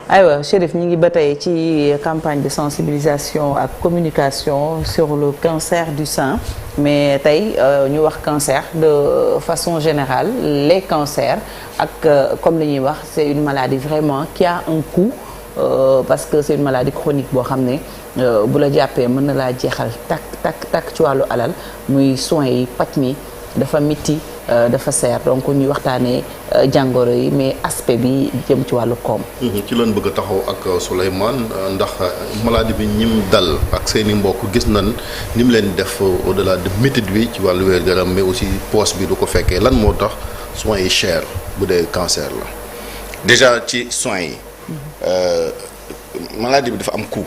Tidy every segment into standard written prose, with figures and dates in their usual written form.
aywa Chérif ñu ngi ba tey ci campagne de sensibilisation ak communication sur le cancer du sein mais tey ñu wax cancer de façon générale les cancers ak comme li ñuy wax c'est une maladie vraiment qui a un coût parce que c'est une maladie chronique boo xam ne bu la jàppee mën na laa jeexal tak ci wàllu alal muy soins yi paj mi dafa mitti dafa seer donc ñuy waxtaanee jàngoro yi mais aspect bi jëm ci wàllu koom. ci lañ bëgg a taxaw ak Souleymane ndax maladie bi ñim dal ak seeni mbokk gis nañ ni mu leen def au-delà de métit bi ci wàllu wér-gu-yaram mais aussi poche bi du ko fekkee lan moo tax soins yi cher bu dee cancer la. déjà ci soins yi. maladie bi dafa am coût.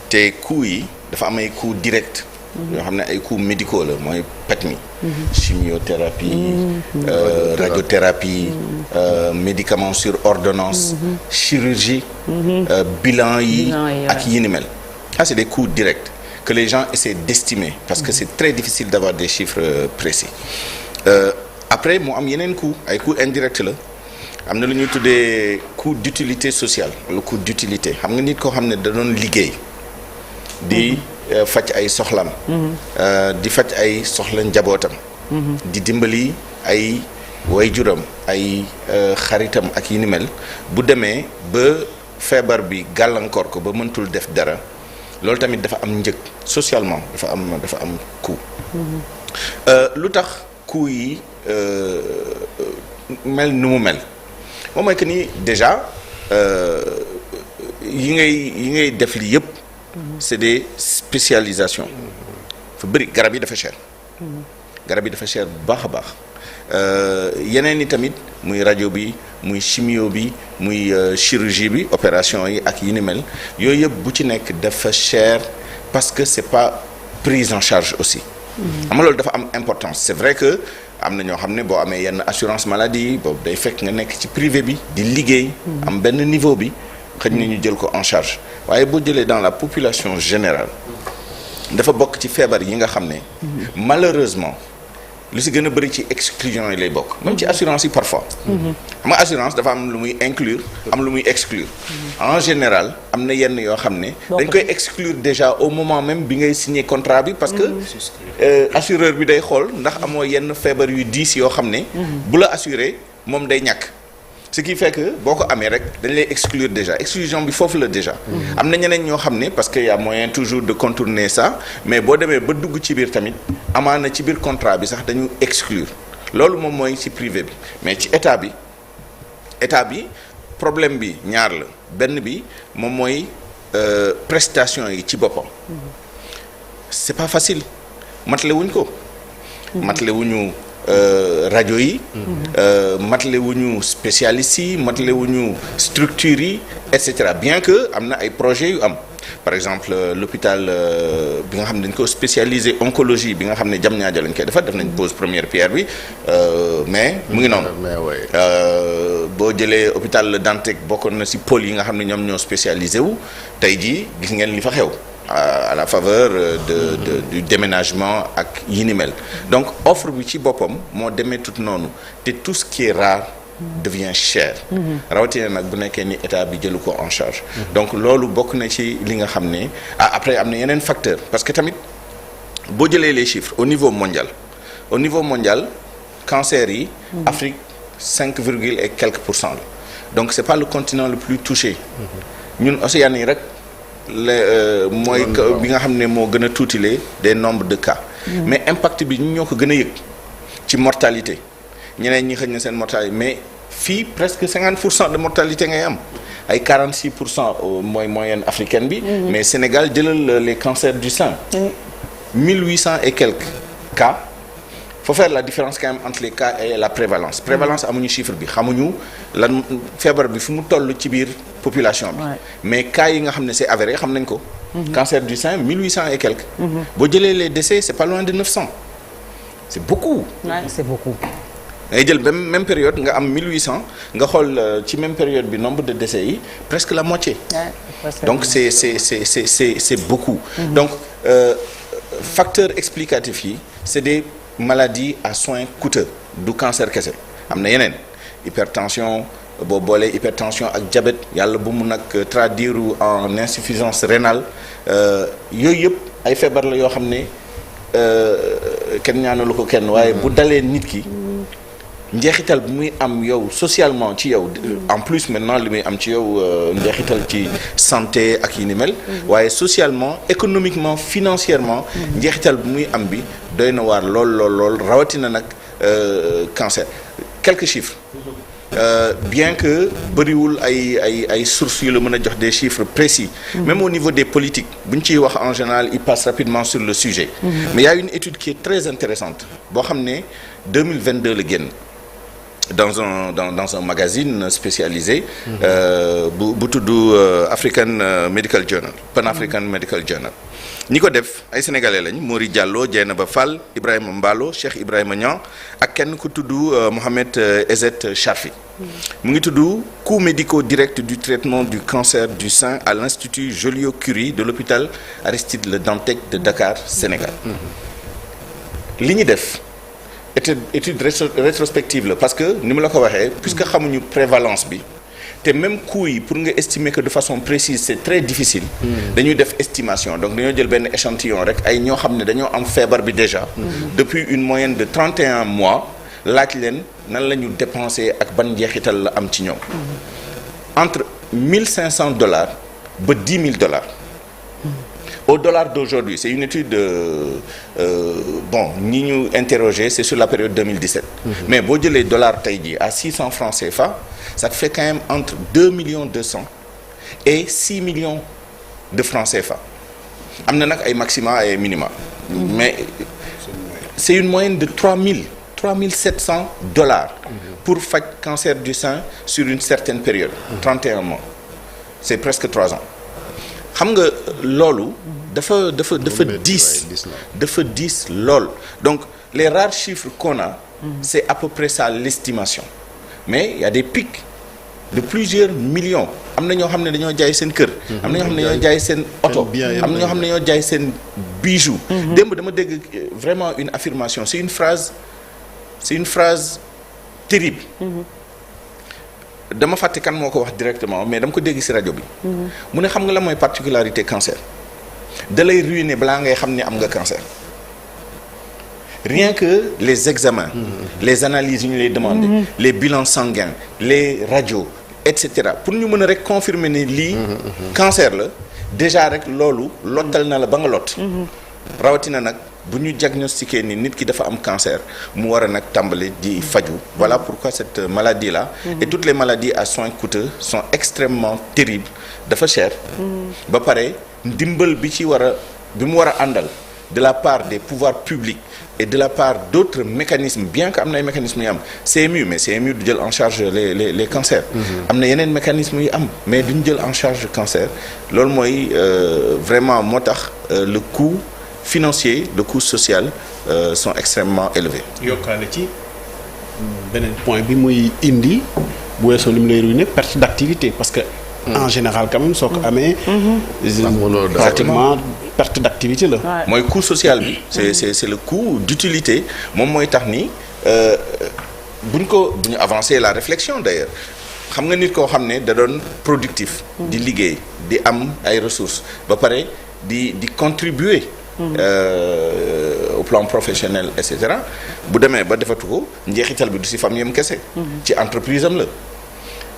te coût yi dafa am ay coût direct. yoo xam ne ay coûts médicaux la mooy paj mi. chimiothérapie. radiothérapie. médicaments sur ordonnance. chirurgie. bilan yi ak yi ni mel. ah c'est des coûts directs que les gens essaient d'estimer parce que c'est très difficile d'avoir des chiffres précis. après mu am yeneen coûts ay coûts indirects la. am na lu ñuy tuddee coût d'utilité sociale wala coût d'utilité xam nga nit koo xam ne da doon liggéey di faj ay soxlam di faj ay soxla njabootam di dimbali ay waajuram ay xaritam ak yi ni mel bu demee ba feebar bi gàllankoor ko ba mëntul def dara loolu tamit dafa am njëg socialement dafa am coût lu tax coût yi mel nu mu mel moom mooy que ni déjà yi ngay def li yëpp c'est des spécialisations fa bëri garab yi dafa cher garab yi dafa cher bu baax a baax yeneen yi tamit muy rajo bi muy chimio bi muy chirurgie bi opération yi ak yi ni mel yooyu yëpp bu ci nekk dafa cher parce que c'est pas prise en charge aussi xam nga loolu dafa am importance c'est vrai que am na ñoo xam ne boo amee yenn assurance maladie boobu day fekk nga nekk ci privé bi di liggéey am benn niveau bi xëy na ñu jël ko en charge waaye boo jëlee dans la population générale dafa bokk ci feebar yi nga xam ne malheureusement lu si gën a bëri ci exclusion yi lay bokk même ci assurance yi parfois xam nga assurance dafa am lu muy inclure am lu muy exclure en général am na yenn yoo xam ne dañ koy exclure déjà au moment même bi ngay signer contrat bi parce que assureur bi day xool ndax amoo yenn feebar yu diis yoo xam ne bu la assuré moom day ñàkk ce qui fait que boo ko amee rek dañ lay exclure déjà exclusion bi foofu la déjà am na ñeneen ñoo xam ne parce que y a moyen toujours de contourner ça mais boo demee ba dugg ci biir tamit amaana ci biir contrat bi sax dañu exclure loolu moom mooy ci privé bi mais ci état bi problème bi ñaar la benn bi moom mooy prestation yi ci boppam c'est pas facile matale wuñ ko matale wuñu rajo yi matale wuñu spécialistes yi matale wuñu structures yi et cetera bien que am na ay projets yu am par exemple l'hôpital bi nga xam ne dañ ko spécialisé oncologie bi nga xam ne Diamniadio lañ koy defar def nañ pose première pierre bi mais mu ngi noonu boo jëlee hôpital Le Dantec bokkoon na ci pôle yi nga xam ne ñoom ñoo spécialisé wu tey jii gis ngeen li fa xew à la faveur du déménagement ak yi ni mel donc offre bi ci boppam moo demee tout noonu te tout ce qui est rare devient cher rawatina nag bu nekkee ni état bi jëlu ko en charge donc loolu bokk na ci li nga xam ne après am na yeneen facteur parce que tamit boo jëlee les chiffres au niveau mondial cancer yi Afrique 5 virgule et quelques % la donc c'est pas le continent le plus touché ñun Océanie yi rek mooy bi nga xam ne moo gën a tuutilee des nombres de cas mais impact bi ñu ñoo ko gën a yëg ci mortalité ñeneen ñi xëy na seen mortalité mais fii presque 50% de mortalité ngay am ay 46% mooy moyenne africaine bi mais Sénégal jëlal les cancers du sein 1800 et quelques cas faut faire la différence quand même entre les cas et la prévalence amuñu chiffre bi xamuñu lan feebar bi fu mu toll ci biir population bi mais cas yi nga xam ne c'est avéré xam nañ ko cancer du sein 1800 et quelques boo jëlee les décès c'est pas loin de 900 c'est beaucoup ngay jël même période nga am 1800 nga xool ci même période bi nombre de décès yi presque la moitié donc c'est beaucoup donc facteur explicatif yi c'est des maladies à soins coûteux du cancer kese am na yeneen hypertension boo boolee hypertension ak diabète yàlla bu mu nag traduire en insuffisance rénale yooyu yëpp ay feebar la yoo xam ne kenn ñaanalu ko kenn waaye bu dalee nit ki njeexital bi muy am yow socialement ci yow en plus maintenant li muy am ci yow njeexital ci santé ak yi ni mel waaye socialement économiquement financièrement njeexital bi muy am bi doy na waar lool rawatina nag cancer quelques chiffres bien que bëriwul ay sources yu la mën a jox des chiffres précis même au niveau des politiques bu ñu ciy wax en général ils passent rapidement sur le sujet mais il y a une étude qui est très intéressante boo xam ne 2022 la génn dans un magazine spécialisé bu tudd African Medical Journal Pan African Medical Journal ñi ko def ay sénégalais lañ Mori Diallo Dieynaba Fall Ibrahima Mballo Cheikh Ibrahima Niang ak kenn ku tudd Mohamed Ezzet Charfi mu ngi tudd coûts médicaux directs du traitement du cancer du sein à l'Institut Joliot-Curie de l'hôpital Aristide Le Dantec de Dakar Sénégal li ñu def étude rétrospective la parce que ni mu la ko waxee puisque xamuñu prévalence bi te même coût yi pour nga estimer que de façon précise c'est très difficile dañuy def estimation donc dañoo jël benn échantillon rek ay ñoo xam ne dañoo am feebar bi déjà depuis une moyenne de 31 mois laaj leen nan la ñu dépensé ak ban njeexital la am ci ñoom entre $1,500 ba $10,000 au dollar d'aujourd'hui c'est une étude ñi ñu interrogé c'est sur la période 2017 mais boo jëlee dollar tey jii à 600 francs CFA ça te fait quand même entre 2,2 millions et 6 millions de francs CFA am na nag ay maxima et minima mais c'est une moyenne de $3,700 pour faj cancer du sein sur une certaine période 31 mois c'est presque 3 ans xam nga loolu dafa diis lool donc les rares chiffres qu'on a c'est à peu près ça l'estimation mais il y a des pics de plusieurs millions am na ñoo xam ne dañoo jaay seen kër am na ñoo xam ne dañoo jaay seen oto am na ñoo xam ne dañoo jaay seen bijou démb dama dégg vraiment une affirmation c'est une phrase terrible dama fàtte kan moo ko wax directement mais dama ko dégg ci rajo bi mu ne xam nga la mooy particularité cancer da lay ruiner balaa ngay xam ne am nga cancer rien que les examens les analyses yu ñu lay demander les bilans sanguins les radios etc pour ñu mën a rek confirmer ne lii cancer la déjà rek loolu lottal na la ba nga lot rawatina nag bu ñu diagnostiqué ni nit ki dafa am cancer mu war a nag tàmbali di faju voilà pourquoi cette maladie là et toutes les maladies à soins coûteux sont extrêmement terribles dafa cher ba pare ndimbal bi mu war a àndal de la part des pouvoirs publics et de la part d'autres mécanismes bien que am na ay mécanismes yu am CMU mais CMU du jël en charge les cancers am na yeneen mécanismes yu am mais duñu jël en charge cancer loolu mooy vraiment moo tax le coût financier le coût social sont extrêmement élevés. yokkaale ci beneen point bi muy indi bu weesoo li mu lay ruiner perte d'activité parce que en général quand même soo ko amee pratiquement perte d'activité la mooy coût social bi c'est le coût d'utilité moom mooy tax ni bu ñu avancer la réflexion d'ailleurs xam nga nit koo xam ne da doon productif di liggéey di am ay ressources ba pare di contribuer au plan professionnel et cetera bu demee ba defatu ko njeexital bi du ci famille am kese ci entreprise am la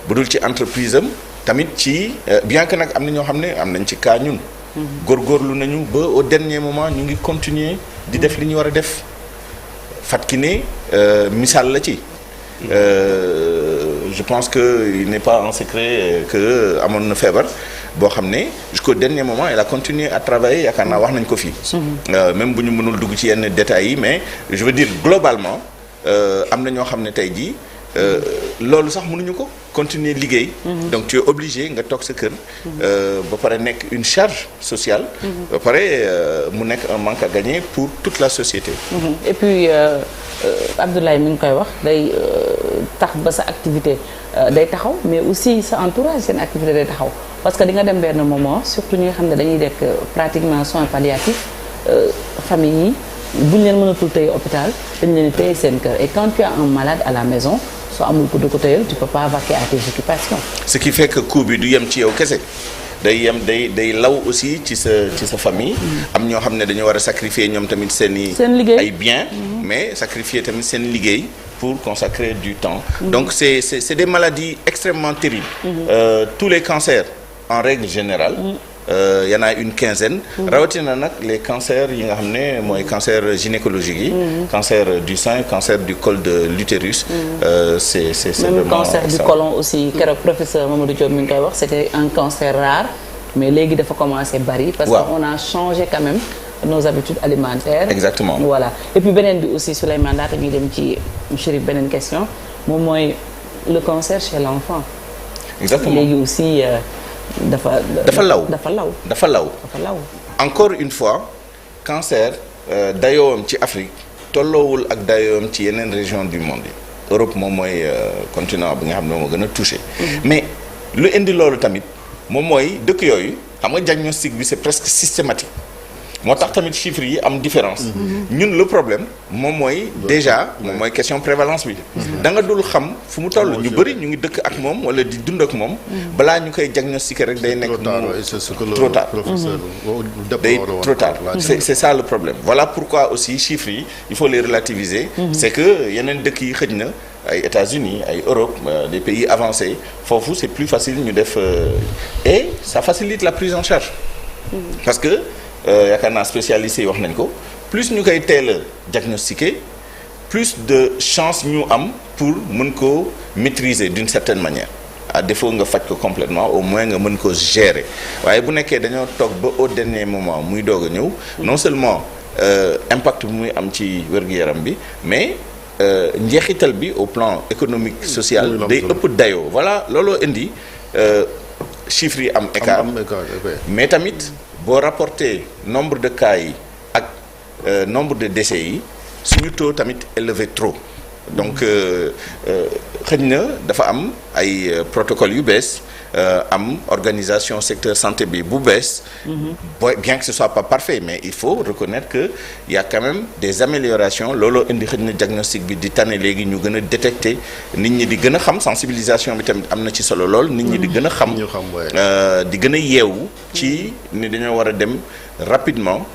bu dul ci entreprise am tamit ci bien que nag am na ñoo xam ne am nañ ci cas ñun góorgóorlu nañu ba au dernier moment ñu ngi continuer di def li ñu war a def Fatou Kiné misaal la ci je pense que il n'est pas un secret que amoon na feebar boo xam ne jusqu'au dernier moment elle a continué à travailler yaakaar naa wax nañ ko fii même bu ñu mënul dugg ci yenn détails yi mais je veux dire globalement am na ñoo xam ne tey jii loolu sax mënuñu ko continuer liggéey donc tu es obligé nga toog sa kër ba pare nekk une charge sociale ba pare mu nekk un manque à gagner pour toute la société et puis Abdoulaye mi ngi koy wax day tax ba sa activité day taxaw mais aussi sa entourage seen activité day taxaw parce que di nga dem benn moment surtout ñi nga xam ne dañuy dekk pratiquement soins palliatifs famille yi buñ leen mënatul tey hôpital dañ leen téye seen kër et quand tu as un malade à la maison soo amul ko du ko tëyal tu peux pas vaquer à tes occupations. ce qui fait que coût bi du yem ci yow kese day law aussi ci sa famille. am ñoo xam ne dañoo war a sacrifier ñoom tamit seen liggéey ay biens. mais sacrifier tamit seen liggéey pour consacrer du temps. donc c'est des maladies extrêmement terribles. Tous les cancers en règle générale. Y en a une quinzaine. rawatina nag les cancers yi nga xam ne mooy cancer gynécologique yi. cancer du sein, cancer du col de l'utérus. c'est même vraiment cancer du côlon aussi keroog professeur Mamadou Diop mi ngi koy wax c'était un cancer rare mais léegi dafa commencer bari. parce que on a changé quand même nos habitudes alimentaires. exactement voilà et puis beneen bi aussi Souleymane daata ñuy dem ci Chérif beneen question moom mooy le cancer chez l'enfant. exactement léegi aussi. dafa law. encore une fois cancer dayoowam ci Afrique tolloowul ak dayoowam ci yeneen région du monde yi. Europe moom mooy continent bi nga xam ne moo gën a touché. mais lu indi loolu tamit moom mooy dëkk yooyu xam nga diagnostic bi c'est presque systématique moo tax tamit chiffres yi am différence. ñun le problème moom mooy déjà moom mooy question prévalence bi. da nga dul xam fu mu toll ñu bëri ñu ngi dëkk ak moom wala di dund ak moom. balaa ñu koy diagnostiquer rek day nekk. trop tard day trop tard c'est ça le problème. voilà pourquoi aussi chiffres yi il faut les relativiser. c'est que yeneen dëkk yi xëj na ay États-Unis ay Europe des pays avancés foofu c'est plus facile ñu def et ça facilite la prise en charge. parce que yaakaar naa spécialistes yi wax nañ ko plus ñu koy teel a diagnostiquer plus de chance ñu am pour mën ko maîtriser d'une certaine manière à défaut nga faj ko complètement au moins nga mën ko gérer waaye bu nekkee dañoo toog ba au dernier moment muy doog a ñëw non seulement impact bi muy am ci wér-gu-yaram bi mais njeexital bi au plan économique social day ëpp dayoo voilà looloo indi chiffres yi am écart mais tamit boo rapporté nombre de cas yi ak nombre de décès yi suñu taux tamit élevé trop donc xëy na dafa am ay protocoles yu bees am organisation secteur santé bi bu bees. bien que ce soit pas parfait mais il faut reconnaître que il y a quand même des améliorations looloo indi xëy na diagnostic bi di tane léegi ñu gën a détecter nit ñi di gën a xam sensibilisation bi tamit am na ci solo lool. nit ñi di gën a xam. di gën a yeewu ci ni dañoo war a dem rapidement.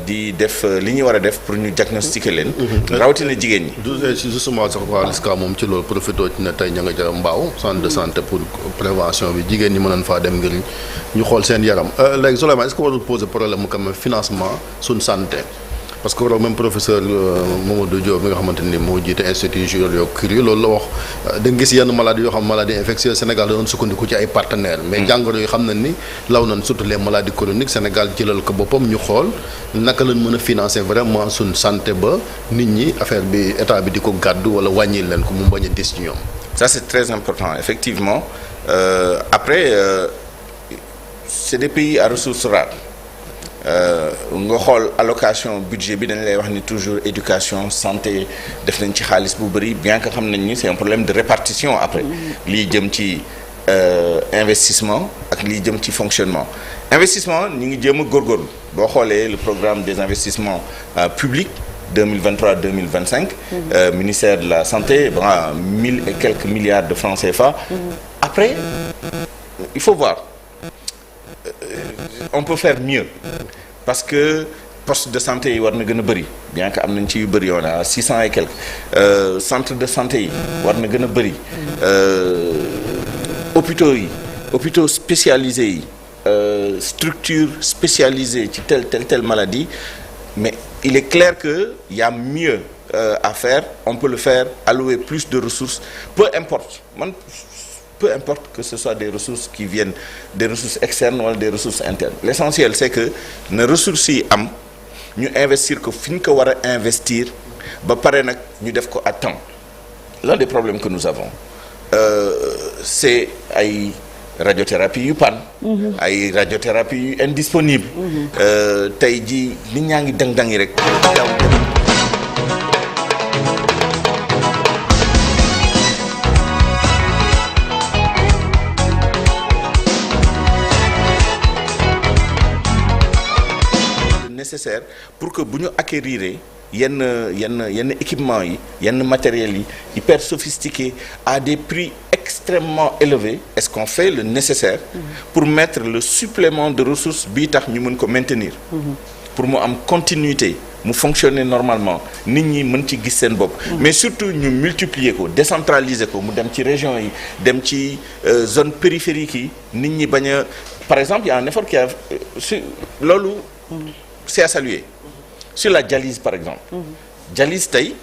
di def li ñu war a def pour ñu diagnostiquer leen. rawatina jigéen ñi. justement sax waa LISCA moom ci loolu profité ci ne tey ña nga ca Mbao centre de santé pour prévention bi jigéen ñi mënoon faa dem ngir ñu xool seen yaram léegi Souleymane est-ce que warul poser problème mu quand même financement suñ santé. parce que loolu même professeur Mamadou Diop mi nga xamante ni moo jiite institut Joliot-Curie loolu la wax da nga gis yenn maladies yoo xam maladie infectieuse Sénégal da doon sukkandiku ci ay partenaires. mais jàngoro yi xam nañ ni law nañ surtout les maladies chroniques Sénégal jëlal ko boppam ñu xool naka lañ mën a financer vraiment suñ santé ba nit ñi affaire bi état bi di ko gàddu wala wàññil leen ko mu bañ a dis ci ñoom. ça c'est très important effectivement après c'est des pays à ressources rares. nga xool allocation budget bi dañ lay wax ni toujours éducation santé def nañ ci xaalis bu bëri bien que xam nañ ni c'est un problème de répartition après lii jëm ci investissement ak lii jëm ci fonctionnement investissement ñu ngi jéem a góorgóorlu boo xoolee le programme des investissements publics 2023-2025 ministère de la santé 1000 et quelques milliards de francs CFA après il faut voir on peut faire mieux parce que poste de santé yi war na gën a bëri bien que am nañ ci yu bëri on a 600 et quelques centre de santé yi war na gën a bëri hôpitaux spécialisés yi structure spécialisée ci telle maladie mais il est clair que il y a mieux à faire on peut le faire allouer plus de ressources peu importe que ce soit des ressources qui viennent des ressources externes wala des ressources internes l'essentiel c'est que na ressources yi am ñu investir ko fi ñu ko war a investir ba pare nag ñu def ko à temps l'un des problèmes que nous avons c'est ay radiothérapie yu panne ay radiothérapie yu indisponible tey ji nit ñaa ngi dang-dangi rek nécessaire pour que bu ñu acquérir yenn équipement yi yenn matériels yi hyper sophistiqués à des prix extrêmement élevés, est-ce qu'on fait le nécessaire pour mettre le supplément de ressources bii tax ñu mën ko maintenir pour mu am continuité mu fonctionner normalement nit ñi mën ci gis seen bopp mais surtout ñu multiplier ko décentraliser ko mu dem ci région yi dem ci zone périphérique yi nit ñi bañ a par exemple il y a un effort qui a sur loolu c'est à saluer sur la dialyse par exemple dialyse tey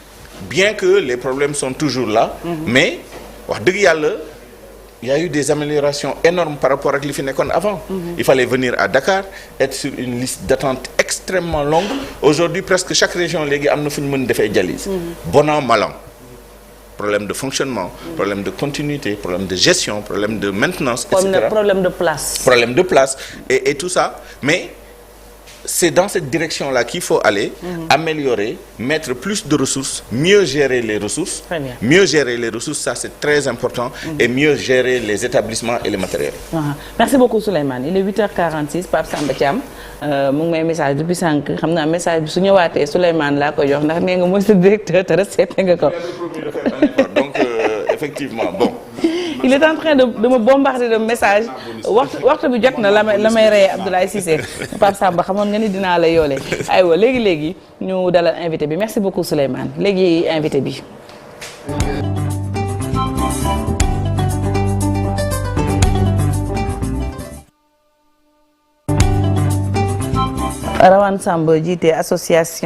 bien que les problèmes sont toujours là mais wax dëgg yàlla il y a eu des améliorations énormes par rapport ak li fi nekkoon avant il fallait venir à Dakar être sur une liste d'attente extrêmement longue aujourd'hui presque chaque région léegi am na fu ñu mën defee dialyse bon an mal an problème de fonctionnement problème de continuité problème de gestion problème de maintenance etc. problème de place et tout ça mais c'est dans cette direction-là qu'il faut aller améliorer, mettre plus de ressources, mieux gérer les ressources. Très bien. Mieux gérer les ressources, ça c'est très important et mieux gérer les établissements et les matériels. Merci beaucoup Souleymane. Il est 8h46 Pape Samba Thiam mu ngi may message depuis sànq xam naa message bi su ñëwaatee Souleymane laa koy jox ndax nee nga mooy sa directeur te respecté nga ko. Donc effectivement bon. Il est en train de me bombarder de messages waxtu bi jot na la may reye Abdoulaye Cissé Pape Samba xamoon nga ni dinaa la yoole aywa léegi ñu dalal invité bi merci beaucoup Souleymane léegi invité bi. Rawane Samb jiite association